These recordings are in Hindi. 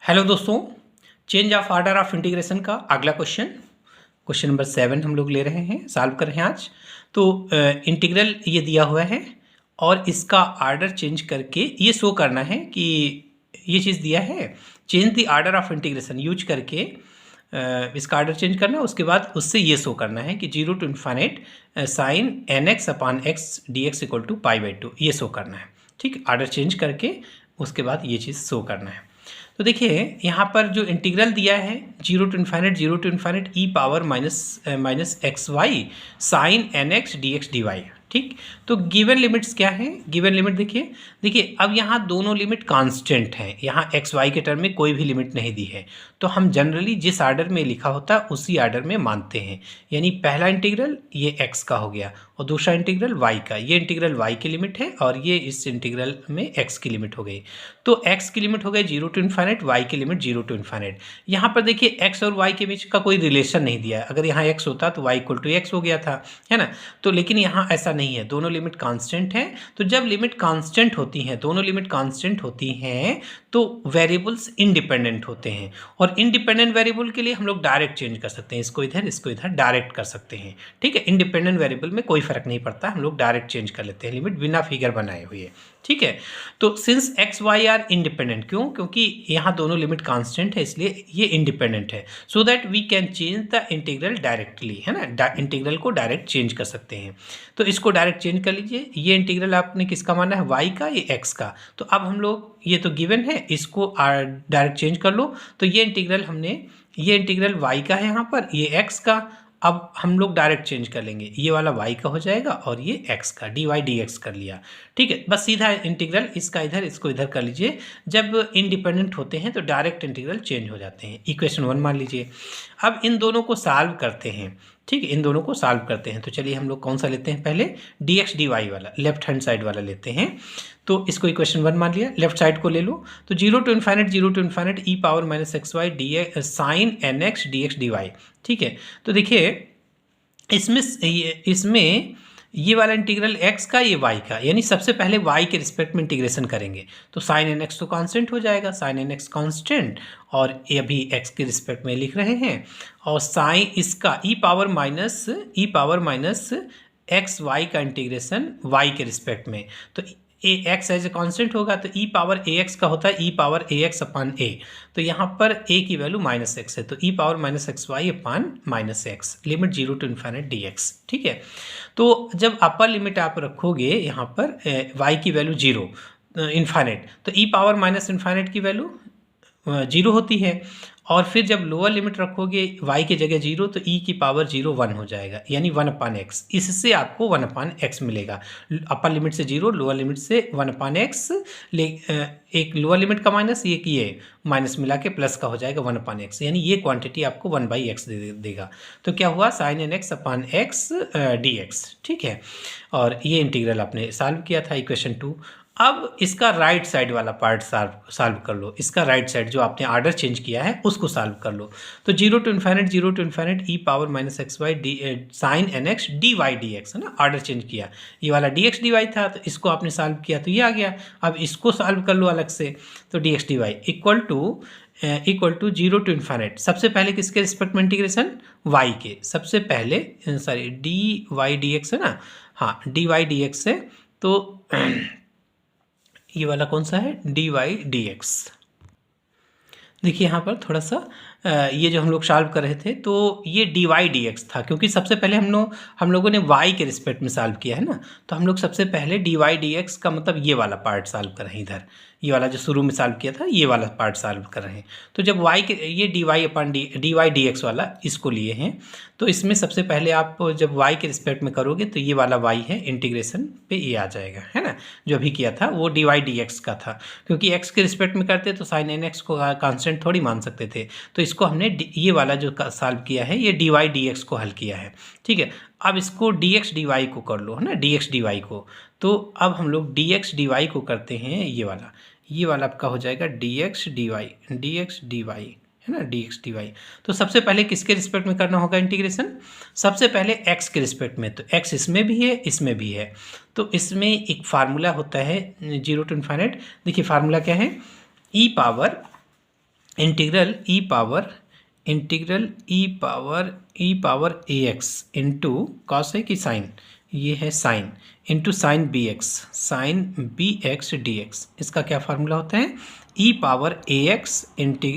हेलो दोस्तों, change of order of integration का अगला क्वेश्चन नंबर 7 हम लोग ले रहे हैं, सॉल्व कर रहे हैं आज। तो इंटीग्रल ये दिया हुआ है और इसका ऑर्डर चेंज करके ये शो करना है कि ये चीज़ दिया है, change the order of integration use करके इसका ऑर्डर चेंज करना है। उसके बाद उससे ये शो करना है कि 0 to infinite sine n x upon x d x equal to π/2 ये शो करना है। ठीक, ऑर्डर चेंज करके उसके बाद ये चीज़ शो करना है। तो देखिए यहाँ पर जो इंटीग्रल दिया है 0 to infinite e power minus x y sine n x d x d y. ठीक, तो गिवन लिमिट्स क्या है? गिवन लिमिट देखिए अब यहाँ दोनों लिमिट कांस्टेंट हैं, यहाँ एक्स वाई के टर्म में कोई भी लिमिट नहीं दी है। तो हम जनरली जिस आर्डर में लिखा होता है उसी आर्डर में मानते हैं। यानी पहला इंटीग्रल ये एक्स का हो गया और दूसरा इंटीग्रल वाई का। ये इंटीग्रल वाई की लिमिट है और ये इस इंटीग्रल में एक्स की लिमिट हो गई। तो एक्स की लिमिट हो गई 0 to इन्फाइनाइट, वाई की लिमिट 0 to इन्फाइनाइट। यहाँ पर देखिए एक्स और वाई के बीच का कोई रिलेशन नहीं दिया है। अगर यहाँ एक्स होता तो वाई इक्वल टू एक्स हो गया था, है ना। तो लेकिन यहाँ ऐसा नहीं है, दोनों लिमिट कांस्टेंट हैं। तो जब लिमिट कांस्टेंट होती हैं, दोनों लिमिट कांस्टेंट होती हैं तो वेरिएबल्स इंडिपेंडेंट होते हैं। और इंडिपेंडेंट वेरिएबल के लिए हम लोग डायरेक्ट चेंज कर सकते हैं, इसको इधर डायरेक्ट कर सकते हैं। ठीक है, इंडिपेंडेंट वेरिएबल में कोई फर्क नहीं पड़ता, हम लोग डायरेक्ट चेंज कर लेते हैं लिमिट बिना फिगर बनाए हुए। ठीक है, तो since x y are independent, क्योंकि यहाँ दोनों लिमिट कांस्टेंट है इसलिए ये इंडिपेंडेंट है। So that we can change the integral directly, है ना। इंटीग्रल को डायरेक्ट चेंज कर सकते हैं। तो इसको डायरेक्ट चेंज कर लीजिए। ये इंटीग्रल आपने किसका माना है? वाई का, ये एक्स का। तो अब हम लोग ये तो गिवन है, इसको डायरेक्ट चेंज कर लो। तो ये इंटीग्रल वाई का है यहाँ पर, ये एक्स का। अब हम लोग डायरेक्ट चेंज कर लेंगे, ये वाला y का हो जाएगा और ये x का, dy dx कर लिया। ठीक है, बस सीधा इंटीग्रल इसका इधर, इसको इधर कर लीजिए। जब इंडिपेंडेंट होते हैं तो डायरेक्ट इंटीग्रल चेंज हो जाते हैं। इक्वेशन 1 मान लीजिए। अब इन दोनों को सॉल्व करते हैं। ठीक है, इन दोनों को सॉल्व करते हैं। तो चलिए हम लोग कौन सा लेते हैं? पहले dx dy वाला, लेफ्ट हैंड साइड वाला लेते हैं। तो इसको इक्वेशन 1 मान लिया, लेफ्ट साइड को ले लो। तो 0 to infinite e power minus x y d sine n x d x d y. ठीक है, तो देखिए इसमें ये वाला इंटीग्रल x का, ये y का, यानी सबसे पहले y के रिस्पेक्ट में इंटीग्रेशन करेंगे। तो साइन एन एक्स तो कांस्टेंट हो जाएगा, साइन एन एक्स कांस्टेंट, और ये अभी x के रिस्पेक्ट में लिख रहे हैं। और साइन इसका ई पावर माइनस एक्स वाई का इंटीग्रेशन y के रिस्पेक्ट में। तो ए एक्स एज ए कॉन्स्टेंट होगा तो ई पावर ए एक्स का होता है e power a x upon ए। तो यहाँ पर ए की वैल्यू माइनस एक्स है, तो e power minus x y upon minus x, limit 0 to infinite d x. ठीक है, तो जब अपर लिमिट आप रखोगे यहाँ पर वाई की वैल्यू 0 इन्फाइनाइट, तो ई पावर माइनस इन्फाइनाइट की वैल्यू 0 होती है। और फिर जब लोअर लिमिट रखोगे y की जगह 0 तो e की पावर 0 1 हो जाएगा, यानी 1 अपान एक्स। इससे आपको 1 अपान एक्स मिलेगा। अपर लिमिट से 0, लोअर लिमिट से 1 अपान एक्स, एक लोअर लिमिट का माइनस, एक ये माइनस मिला के प्लस का हो जाएगा 1 अपान एक्स, यानी ये क्वांटिटी आपको 1/x देगा। तो क्या हुआ? Sign n x upon x d x. ठीक है, और ये इंटीग्रल आपने सॉल्व किया था, इक्वेशन 2। अब इसका राइट साइड वाला पार्ट सॉल्व कर लो। इसका राइट साइड जो आपने ऑर्डर चेंज किया है उसको सॉल्व कर लो। तो 0 to infinite e power minus x y d sine n x d y d x, है ना। ऑर्डर चेंज किया, ये वाला डी एक्स डी वाई था तो इसको आपने सॉल्व किया तो ये आ गया। अब इसको सॉल्व कर लो अलग से। तो d x d y equal to 0 to infinite, सबसे पहले किसके रिस्पेक्ट में इंटीग्रेशन? वाई के। सबसे पहले डी वाई डी एक्स है ना, हाँ डी वाई डी एक्स है। तो ये वाला कौन सा है? D y d x. देखिए यहाँ पर थोड़ा सा ये जो हम लोग सॉल्व कर रहे थे तो ये डी वाई डी एक्स था, क्योंकि सबसे पहले हम लोगों ने y के रिस्पेक्ट में सॉल्व किया है ना। तो हम लोग सबसे पहले डी वाई डी एक्स का मतलब ये वाला पार्ट सॉल्व कर रहे हैं। इधर ये वाला जो शुरू में सॉल्व किया था ये वाला पार्ट सॉल्व कर रहे हैं। तो जब y के ये डी वाई अपान डी वाई डी एक्स वाला इसको लिए हैं, तो इसमें सबसे पहले आप जब y के रिस्पेक्ट में करोगे तो ये वाला y है, इंटीग्रेशन पे ये आ जाएगा, है ना। जो अभी किया था वो डी वाई डी एक्स का था, क्योंकि x के रिस्पेक्ट में करते तो साइन एन एक्स को कांस्टेंट थोड़ी मान सकते थे। तो इसको हमने ये वाला जो सॉल्व किया है ये डी वाई डी एक्स को हल किया है। ठीक है, अब इसको डी एक्स डी वाई को कर लो, है ना, डी एक्स डी वाई को। तो अब हम लोग डी एक्स डी वाई को करते हैं, ये वाला आपका हो जाएगा डी एक्स डी वाई, है ना, डी एक्स डी वाई। तो सबसे पहले किसके रिस्पेक्ट में करना होगा इंटीग्रेशन? सबसे पहले x के रिस्पेक्ट में। तो x इसमें भी है, इसमें भी है। तो इसमें एक फार्मूला होता है 0 to इन्फाइनाइट। देखिए फार्मूला क्या है? E power integral e power a x into cos है कि साइन, ये है sine, into sine b x d x. इसका क्या फार्मूला होता है? E power a x into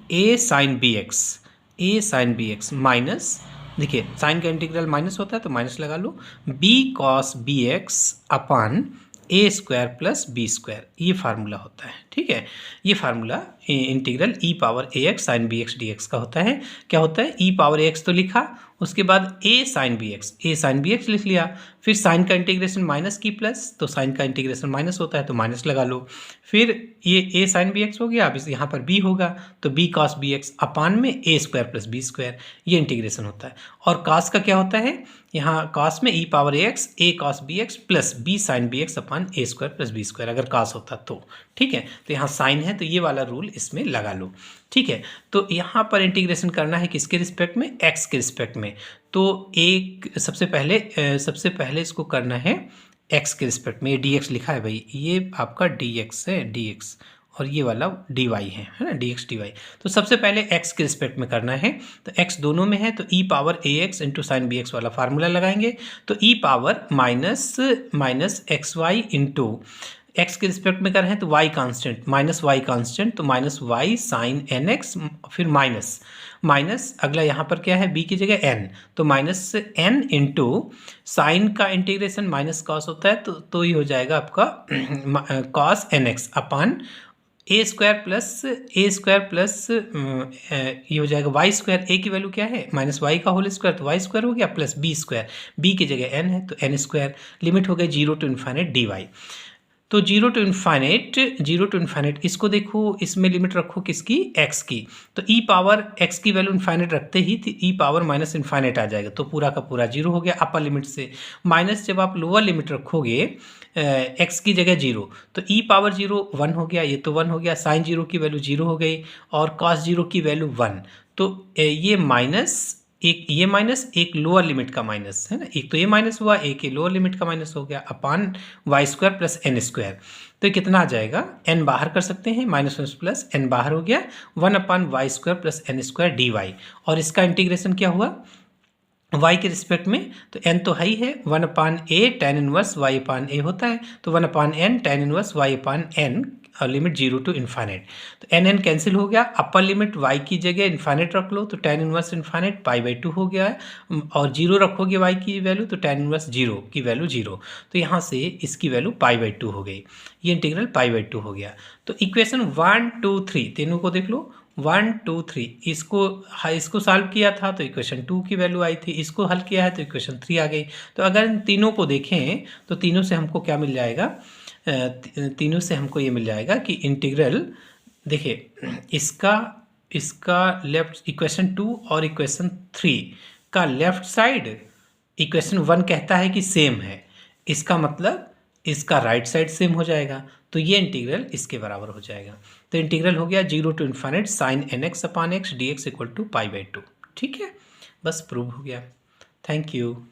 a sine b x minus, देखिए साइन का इंटीग्रल माइनस होता है तो माइनस लगा लो, b cos b x upon a square plus b square, ये फार्मूला होता है। ठीक है, ये formula integral e power a x sine b x d x का होता है। क्या होता है? ई पावर ए एक्स तो लिखा, उसके बाद ए साइन बी एक्स लिख लिया, फिर साइन का इंटीग्रेशन माइनस की प्लस, तो साइन का इंटीग्रेशन माइनस होता है तो माइनस लगा लो, फिर ये ए साइन बी एक्स हो गया, अब यहाँ पर बी होगा तो बी कॉस बी एक्स अपान में ए स्क्वायर प्लस बी स्क्वायर, ये इंटीग्रेशन होता है। और कॉस का क्या होता है? यहाँ कॉस में e power a x a cos b x plus b sine b x upon a square plus b square, अगर कॉस होता तो। ठीक है, तो यहाँ साइन है तो ये वाला रूल इसमें लगा लो। ठीक है, तो यहाँ पर इंटीग्रेशन करना है किसके रिस्पेक्ट में? एक्स के रिस्पेक्ट में। तो एक सबसे पहले इसको करना है एक्स के रिस्पेक्ट में। ये डी एक्स लिखा है भाई, ये आपका डी एक्स है, डी एक्स, और ये वाला डी वाई है ना, डी एक्स डी वाई। तो सबसे पहले एक्स के रिस्पेक्ट में करना है, तो एक्स दोनों में है तो e power a x into sine b x वाला फार्मूला लगाएंगे। तो e power minus x y into x के रिस्पेक्ट में कर रहे हैं तो y constant, minus y constant, तो minus y sine n x, फिर माइनस अगला यहाँ पर क्या है? बी की जगह एन, तो माइनस एन इंटू साइन का इंटीग्रेशन माइनस कॉस होता है तो ये हो जाएगा आपका cos N x upon a square plus ये हो जाएगा वाई स्क्वायर। ए की वैल्यू क्या है? माइनस वाई का होल स्क्वायर, तो वाई स्क्वायर हो गया, प्लस बी स्क्वायर, बी की जगह एन है तो एन स्क्वायर। लिमिट हो गई 0 टू इन्फाइनाइट डी वाई। तो 0 टू इन्फाइनाइट इसको देखो, इसमें लिमिट रखो किसकी? एक्स की। तो ई पावर एक्स की वैल्यू इन्फाइनाइट रखते ही ई पावर माइनस इन्फाइनाइट आ जाएगा, तो पूरा का पूरा 0 हो गया अपर लिमिट से। माइनस जब आप लोअर लिमिट रखोगे एक्स की जगह 0, तो ई पावर 0 1 हो गया, ये तो 1 हो गया, साइन 0 की वैल्यू 0 हो गई और कॉस 0 की वैल्यू 1। तो ये माइनस ये माइनस एक लोअर लिमिट का माइनस है ना, एक तो ये माइनस हुआ, एक ये लोअर लिमिट का माइनस हो गया upon y square plus n square. तो ये कितना आ जाएगा? एन बाहर कर सकते हैं, माइनस प्लस एन बाहर हो गया, 1 upon y square plus n square d y. और इसका इंटीग्रेशन क्या हुआ y के रिस्पेक्ट में? तो n तो है ही है, 1 upon a tan inverse y upon a होता है, तो 1 upon n tan inverse y upon n, limit 0 to infinite. तो एन कैंसिल हो गया, अपर लिमिट y की जगह इन्फाइनाइट रख लो तो टेन इनवर्स इन्फाइनाइट पाई/2 हो गया है, और 0 रखोगे y की वैल्यू तो टेन इनवर्स 0 की वैल्यू 0, तो यहाँ से इसकी वैल्यू पाई/2 हो गई, ये इंटीग्रल पाई/2 हो गया। तो इक्वेशन 1 2 3 तीनों को देख लो, 1 2 3 इसको सॉल्व किया था तो इक्वेशन 2 की वैल्यू आई थी, इसको हल किया है तो इक्वेशन 3 आ गई। तो अगर इन तीनों को देखें तो तीनों से हमको क्या मिल जाएगा? तीनों से हमको ये मिल जाएगा कि इंटीग्रल, देखिए इसका लेफ्ट इक्वेशन 2 और इक्वेशन 3 का लेफ्ट साइड इक्वेशन 1 कहता है कि सेम है, इसका मतलब इसका राइट साइड सेम हो जाएगा, तो ये इंटीग्रल इसके बराबर हो जाएगा। तो इंटीग्रल हो गया 0 to infinite sine n x upon x d x equal to पाई/2। ठीक है, बस प्रूव हो गया। Thank you.